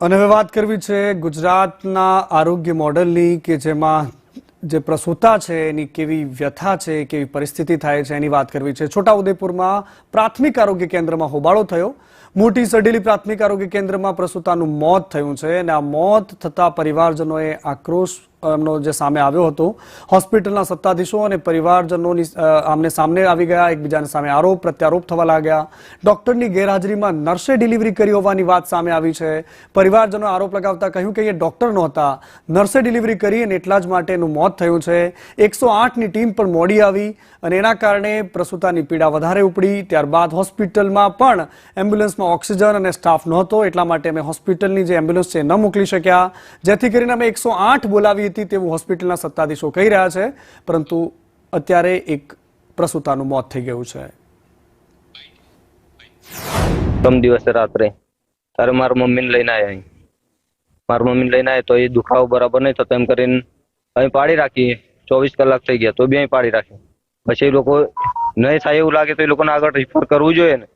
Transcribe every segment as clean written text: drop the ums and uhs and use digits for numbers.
અને હવે વાત કરવી છે ગુજરાતના આરોગ્ય મોડલની કે જેમાં જે પ્રસૂતા છે એની કેવી વ્યથા છે, કેવી પરિસ્થિતિ થાય છે એની વાત કરવી છે। છોટાઉદેપુરમાં પ્રાથમિક આરોગ્ય કેન્દ્રમાં હોબાળો થયો। મોટી સડેલી પ્રાથમિક આરોગ્ય કેન્દ્રમાં પ્રસૂતાનું મોત થયું છે અને આ મોત થતા પરિવારજનોએ આક્રોશ એમનો જે સામે આવ્યો હતો। હોસ્પિટલના સત્તાધીશો અને પરિવારજનોની આમને સામને આવી ગયા, એકબીજાને સામે આરોપ પ્રત્યારોપ થવા લાગ્યા। ડોક્ટરની ગેરહાજરીમાં નર્સે ડિલિવરી કરી હોવાની વાત સામે આવી છે। પરિવારજનોએ આરોપ લગાવતા કહ્યું કે એ ડોક્ટર નહોતા, નર્સે ડિલિવરી કરી અને એટલા જ માટે એનું મોત થયું છે। 108ની ટીમ પણ મોડી આવી અને એના કારણે પ્રસૂતાની પીડા વધારે ઉપડી। ત્યારબાદ હોસ્પિટલમાં પણ એમ્બ્યુલન્સમાં ઓક્સિજન અને સ્ટાફ નહોતો, એટલા માટે અમે હોસ્પિટલની જે એમ્બ્યુલન્સ છે ન મોકલી શક્યા, જેથી કરીને અમે 108 બોલાવી હતી તેવું હોસ્પિટલના સત્તાધીશો કહી રહ્યા છે। પરંતુ અત્યારે એક પ્રસૂતાનું મોત થઈ ગયું છે। પ્રથમ દિવસે રાત્રે ત્યારે મારા મમ્મીને લઈને આવ્યા। મારા મમ્મીને લઈને આવ્યા તો એ દુખાવો બરાબર નહીં થતો એમ કરીને અહીં પાડી રાખી। 24 કલાક થઈ ગયા તો બી અહીં પાડી રાખી। પછી એ લોકો નહીં થાય એવું લાગે તો એ લોકોને આગળ રિફર કરવું જોઈએ ને,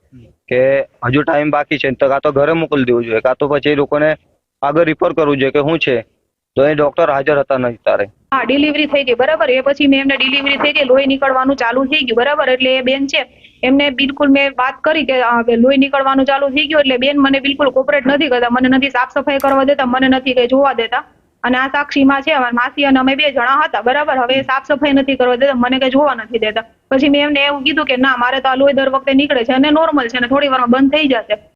કે હજુ ટાઈમ બાકી છે તો કાં તો ઘરે મોકલી દેવું જોઈએ, કાં તો પછી એ લોકોને આગળ રિફર કરવું જોઈએ કે શું છે। તો એ ડોક્ટર હાજર હતા નહીં તારે। હા, ડિલિવરી થઈ ગઈ બરાબર। એ પછી મેં એમને ડિલિવરી થઈ ગઈ, લોહી નીકળવાનું ચાલુ થઈ ગયું બરાબર। એટલે એ બેન છે એમને બિલકુલ મેં વાત કરી કે લોહી નીકળવાનું ચાલુ થઈ ગયું, એટલે બેન મને બિલકુલ કોપરેટ નથી કરતા, મને નથી સાફ સફાઈ કરવા દેતા, મને નથી કઈ જોવા દેતા। અને આ સાક્ષીમાં છે અમારા માસી અને અમે 2 જણા હતા બરાબર। હવે સાફ સફાઈ નથી કરવા દેતા, મને કઈ જોવા નથી દેતા। પછી મેં એમને એવું કીધું કે ના, મારે તો આ લોહી દર વખતે નીકળે છે અને નોર્મલ છે અને થોડી વારમાં બંધ થઈ જશે।